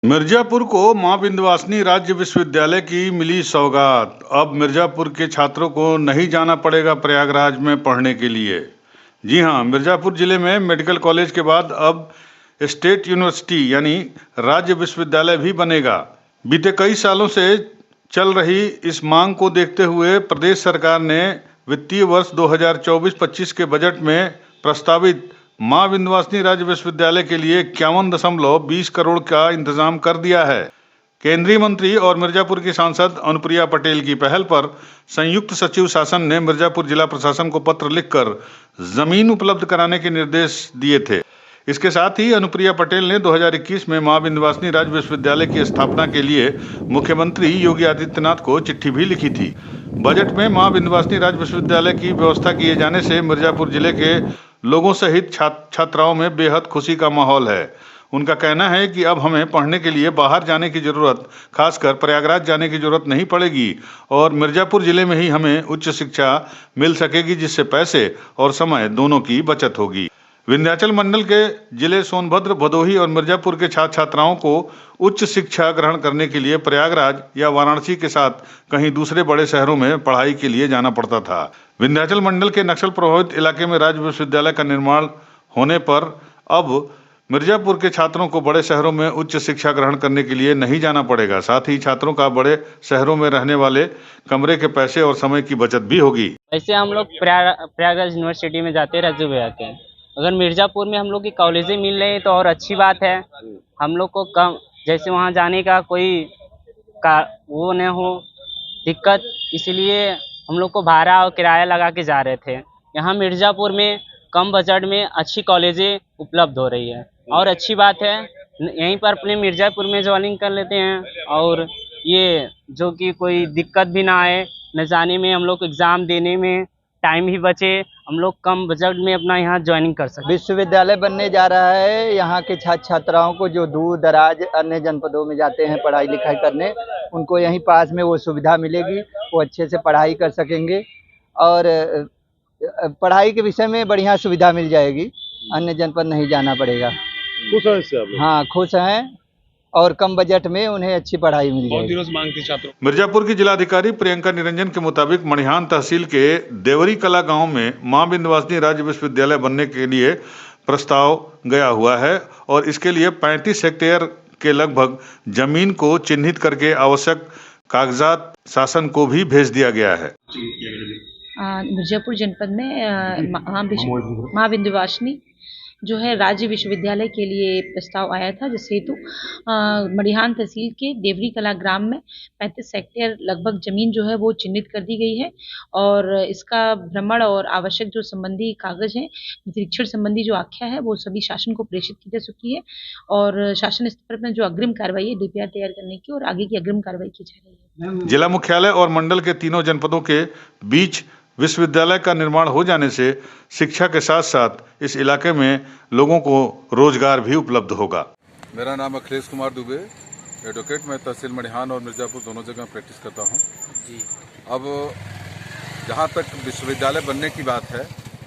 मिर्जापुर को मां विंध्यवासिनी राज्य विश्वविद्यालय की मिली सौगात। अब मिर्जापुर के छात्रों को नहीं जाना पड़ेगा प्रयागराज में पढ़ने के लिए। जी हां, मिर्जापुर जिले में मेडिकल कॉलेज के बाद अब स्टेट यूनिवर्सिटी यानी राज्य विश्वविद्यालय भी बनेगा। बीते कई सालों से चल रही इस मांग को देखते हुए प्रदेश सरकार ने वित्तीय वर्ष 2024-25 के बजट में प्रस्तावित मां विंध्यवासिनी राज्य विश्वविद्यालय के लिए 51.20 करोड़ का इंतजाम कर दिया है। केंद्रीय मंत्री और मिर्जापुर की सांसद अनुप्रिया पटेल की पहल पर संयुक्त सचिव शासन ने मिर्जापुर जिला प्रशासन को पत्र लिखकर जमीन उपलब्ध कराने के निर्देश दिए थे। इसके साथ ही अनुप्रिया पटेल ने 2021 में मां विंध्यवासिनी राज्य विश्वविद्यालय की स्थापना के लिए मुख्यमंत्री योगी आदित्यनाथ को चिट्ठी भी लिखी थी। बजट में मां विंध्यवासिनी राज्य विश्वविद्यालय की व्यवस्था किए जाने से मिर्जापुर जिले के लोगों सहित छात्राओं में बेहद खुशी का माहौल है। उनका कहना है कि अब हमें पढ़ने के लिए बाहर जाने की जरूरत, खासकर प्रयागराज जाने की जरूरत नहीं पड़ेगी और मिर्जापुर जिले में ही हमें उच्च शिक्षा मिल सकेगी, जिससे पैसे और समय दोनों की बचत होगी। विंध्याचल मंडल के जिले सोनभद्र, भदोही और मिर्जापुर के छात्र छात्राओं को उच्च शिक्षा ग्रहण करने के लिए प्रयागराज या वाराणसी के साथ कहीं दूसरे बड़े शहरों में पढ़ाई के लिए जाना पड़ता था। विंध्याचल मंडल के नक्सल प्रभावित इलाके में राज्य विश्वविद्यालय का निर्माण होने पर अब मिर्जापुर के छात्रों को बड़े शहरों में उच्च शिक्षा ग्रहण करने के लिए नहीं जाना पड़ेगा। साथ ही छात्रों का बड़े शहरों में रहने वाले कमरे के पैसे और समय की बचत भी होगी। वैसे हम लोग प्रयागराज यूनिवर्सिटी में जाते हैं। अगर मिर्जापुर में हम लोग की कॉलेजें मिल रही है तो और अच्छी बात है। हम लोग को कम जैसे वहाँ जाने का कोई वो न हो दिक्कत, इसलिए हम लोग को भाड़ा और किराया लगा के जा रहे थे। यहाँ मिर्जापुर में कम बजट में अच्छी कॉलेजें उपलब्ध हो रही है और अच्छी बात है। यहीं पर अपने मिर्जापुर में ज्वाइनिंग कर लेते हैं और ये जो कि कोई दिक्कत भी ना आए, न जाने में हम लोग एग्ज़ाम देने में टाइम ही बचे, हम लोग कम बजट में अपना यहाँ ज्वाइनिंग कर सकते। विश्वविद्यालय बनने जा रहा है। यहाँ के छात्र छात्राओं को जो दूर दराज अन्य जनपदों में जाते हैं पढ़ाई लिखाई करने, उनको यहीं पास में वो सुविधा मिलेगी, वो अच्छे से पढ़ाई कर सकेंगे और पढ़ाई के विषय में बढ़िया सुविधा मिल जाएगी। अन्य जनपद नहीं जाना पड़ेगा। खुश हैं इससे आप लोग? हाँ, खुश हैं और कम बजट में उन्हें अच्छी पढ़ाई मिल जाएगी। मांग थी छात्रों। मिर्जापुर की जिलाधिकारी प्रियंका निरंजन के मुताबिक मणिहान तहसील के देवरी कला गांव में मां विंध्यवासिनी राज्य विश्वविद्यालय बनने के लिए प्रस्ताव गया हुआ है और इसके लिए 35 हेक्टेयर के लगभग जमीन को चिन्हित करके आवश्यक कागजात शासन को भी भेज दिया गया है। मिर्जापुर जनपद में मां विंध्यवासिनी जो है राज्य विश्वविद्यालय के लिए प्रस्ताव आया था, जिस हेतु मणिहान तहसील के देवरी कला ग्राम में 35 हेक्टेयर लगभग जमीन जो है वो चिन्हित कर दी गई है और इसका भ्रमण और आवश्यक जो संबंधी कागज हैं, निरीक्षण संबंधी जो आख्या है वो सभी शासन को प्रेषित की जा चुकी है और शासन स्तर पर जो अग्रिम कार्रवाई है डीपीआर तैयार करने की और आगे की अग्रिम कार्रवाई की जा रही है। जिला मुख्यालय और मंडल के तीनों जनपदों के बीच विश्वविद्यालय का निर्माण हो जाने से शिक्षा के साथ साथ इस इलाके में लोगों को रोजगार भी उपलब्ध होगा। मेरा नाम अखिलेश कुमार दुबे, एडवोकेट। मैं तहसील मणिहान और मिर्जापुर दोनों जगह प्रैक्टिस करता हूं। जी। अब जहां तक विश्वविद्यालय बनने की बात है,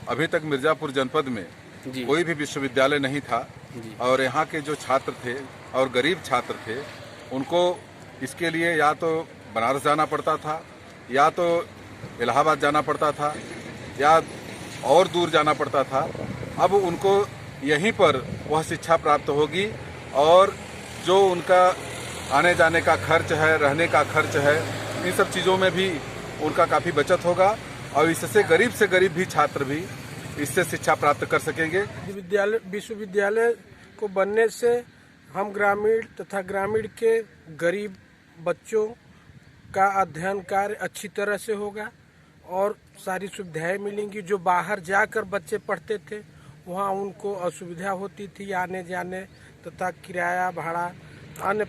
अभी तक मिर्जापुर जनपद में कोई भी विश्वविद्यालय नहीं था और यहाँ के जो छात्र थे और गरीब छात्र थे, उनको इसके लिए या तो बनारस जाना पड़ता था या तो इलाहाबाद जाना पड़ता था या और दूर जाना पड़ता था। अब उनको यहीं पर वह शिक्षा प्राप्त होगी और जो उनका आने जाने का खर्च है, रहने का खर्च है, इन सब चीज़ों में भी उनका काफ़ी बचत होगा और इससे गरीब भी छात्र भी इससे शिक्षा प्राप्त कर सकेंगे। विश्वविद्यालय को बनने से हम ग्रामीण तथा ग्रामीण के गरीब बच्चों का अध्ययन कार्य अच्छी तरह से होगा और सारी सुविधाएं मिलेंगी। जो बाहर जाकर बच्चे पढ़ते थे वहाँ उनको असुविधा होती थी आने जाने तथा किराया भाड़ा अन्य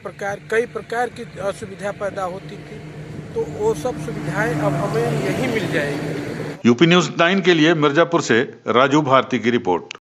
कई प्रकार की असुविधा पैदा होती थी, तो वो सब सुविधाएं अब हमें यहीं मिल जाएगी। यूपी न्यूज़ 9 के लिए मिर्जापुर से राजू भारती की रिपोर्ट।